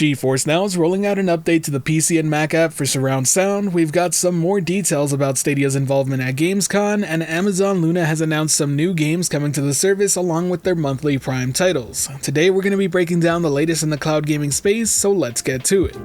GeForce NOW is rolling out an update to the PC and Mac app for surround sound. We've got some more details about Stadia's involvement at Gamescom, and Amazon Luna has announced some new games coming to the service along with their monthly Prime titles. Today we're going to be breaking down the latest in the cloud gaming space, so let's get to it.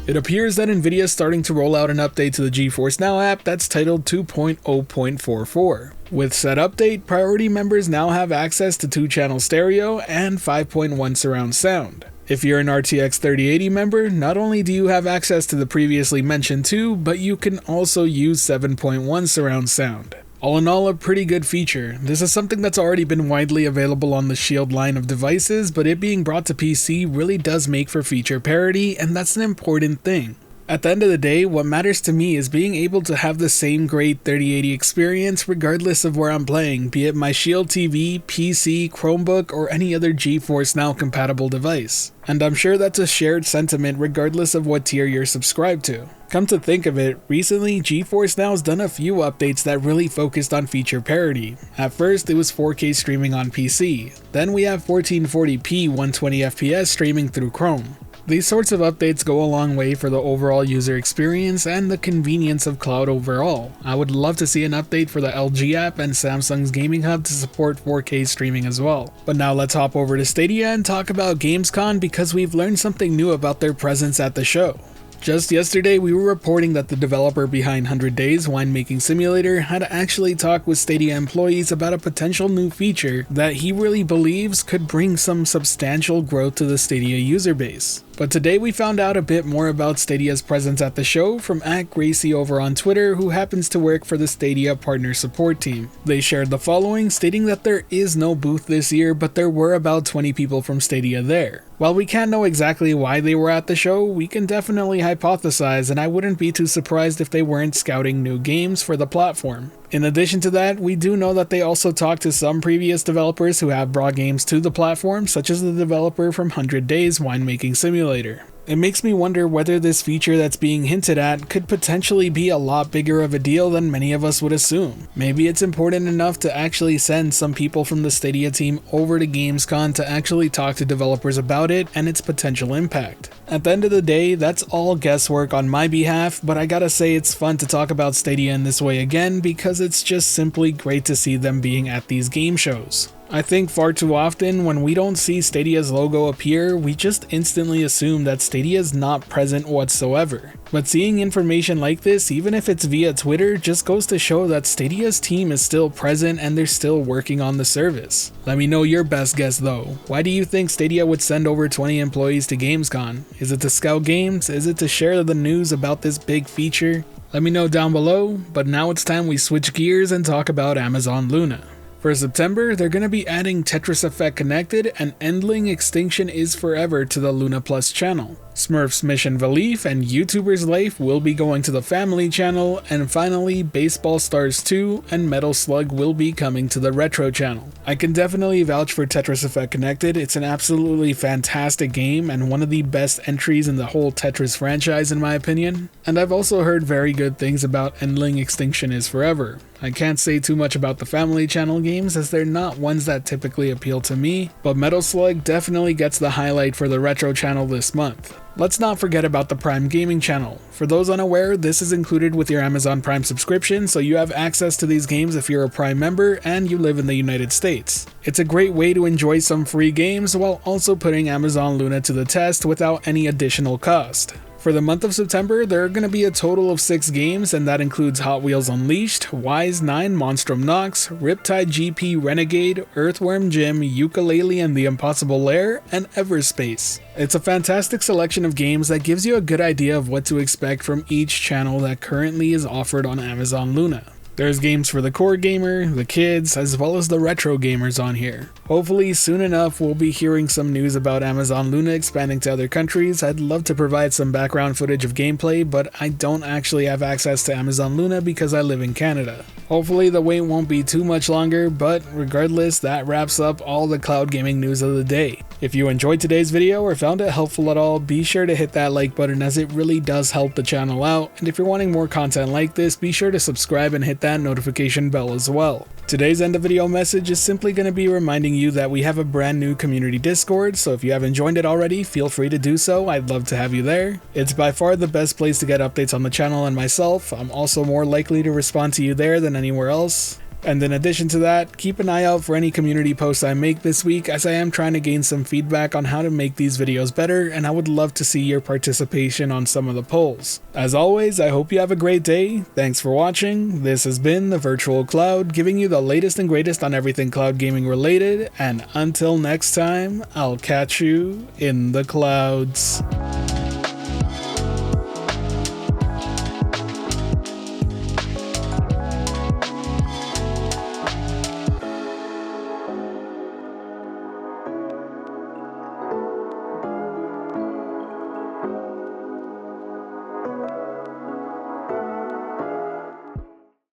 It appears that Nvidia is starting to roll out an update to the GeForce NOW app that's titled 2.0.44. With said update, Priority members now have access to 2-channel stereo and 5.1 surround sound. If you're an RTX 3080 member, not only do you have access to the previously mentioned 2, but you can also use 7.1 surround sound. All in all, a pretty good feature. This is something that's already been widely available on the Shield line of devices, but it being brought to PC really does make for feature parity, and that's an important thing. At the end of the day, what matters to me is being able to have the same great 3080 experience regardless of where I'm playing, be it my Shield TV, PC, Chromebook, or any other GeForce NOW compatible device. And I'm sure that's a shared sentiment regardless of what tier you're subscribed to. Come to think of it, recently GeForce NOW has done a few updates that really focused on feature parity. At first it was 4K streaming on PC, then we have 1440p 120fps streaming through Chrome. These sorts of updates go a long way for the overall user experience and the convenience of cloud overall. I would love to see an update for the LG app and Samsung's gaming hub to support 4K streaming as well. But now let's hop over to Stadia and talk about Gamescom because we've learned something new about their presence at the show. Just yesterday, we were reporting that the developer behind 100 Days Winemaking Simulator had actually talked with Stadia employees about a potential new feature that he really believes could bring some substantial growth to the Stadia user base. But today we found out a bit more about Stadia's presence at the show from @Gracie over on Twitter, who happens to work for the Stadia partner support team. They shared the following, stating that there is no booth this year, but there were about 20 people from Stadia there. While we can't know exactly why they were at the show, we can definitely hypothesize, and I wouldn't be too surprised if they weren't scouting new games for the platform. In addition to that, we do know that they also talked to some previous developers who have brought games to the platform, such as the developer from 100 Days Winemaking Simulator. It makes me wonder whether this feature that's being hinted at could potentially be a lot bigger of a deal than many of us would assume. Maybe it's important enough to actually send some people from the Stadia team over to Gamescom to actually talk to developers about it and its potential impact. At the end of the day, that's all guesswork on my behalf, but I gotta say it's fun to talk about Stadia in this way again because it's just simply great to see them being at these game shows. I think far too often when we don't see Stadia's logo appear, we just instantly assume that Stadia is not present whatsoever. But seeing information like this, even if it's via Twitter, just goes to show that Stadia's team is still present and they're still working on the service. Let me know your best guess though. Why do you think Stadia would send over 20 employees to Gamescom? Is it to scout games? Is it to share the news about this big feature? Let me know down below, but now it's time we switch gears and talk about Amazon Luna. For September, they're going to be adding Tetris Effect Connected and Endling Extinction is Forever to the Luna Plus channel. Smurfs Mission Valif and YouTuber's Life will be going to the Family channel, and finally Baseball Stars 2 and Metal Slug will be coming to the Retro channel. I can definitely vouch for Tetris Effect Connected. It's an absolutely fantastic game and one of the best entries in the whole Tetris franchise in my opinion. And I've also heard very good things about Endling Extinction is Forever. I can't say too much about the Family channel games as they're not ones that typically appeal to me, but Metal Slug definitely gets the highlight for the Retro channel this month. Let's not forget about the Prime Gaming channel. For those unaware, this is included with your Amazon Prime subscription, so you have access to these games if you're a Prime member and you live in the United States. It's a great way to enjoy some free games while also putting Amazon Luna to the test without any additional cost. For the month of September, there are going to be a total of 6 games, and that includes Hot Wheels Unleashed, Wise 9 Monstrum Nox, Riptide GP Renegade, Earthworm Jim, Yooka-Laylee and the Impossible Lair, and Everspace. It's a fantastic selection of games that gives you a good idea of what to expect from each channel that currently is offered on Amazon Luna. There's games for the core gamer, the kids, as well as the retro gamers on here. Hopefully soon enough we'll be hearing some news about Amazon Luna expanding to other countries. I'd love to provide some background footage of gameplay, but I don't actually have access to Amazon Luna because I live in Canada. Hopefully the wait won't be too much longer, but regardless, that wraps up all the cloud gaming news of the day. If you enjoyed today's video or found it helpful at all, be sure to hit that like button as it really does help the channel out, and if you're wanting more content like this, be sure to subscribe and hit that notification bell as well. Today's end of video message is simply going to be reminding you that we have a brand new community Discord, so if you haven't joined it already, feel free to do so. I'd love to have you there. It's by far the best place to get updates on the channel and myself. I'm also more likely to respond to you there than anywhere else. And in addition to that, keep an eye out for any community posts I make this week, as I am trying to gain some feedback on how to make these videos better, and I would love to see your participation on some of the polls. As always, I hope you have a great day. Thanks for watching. This has been the Virtual Cloud, giving you the latest and greatest on everything cloud gaming related, and until next time, I'll catch you in the clouds.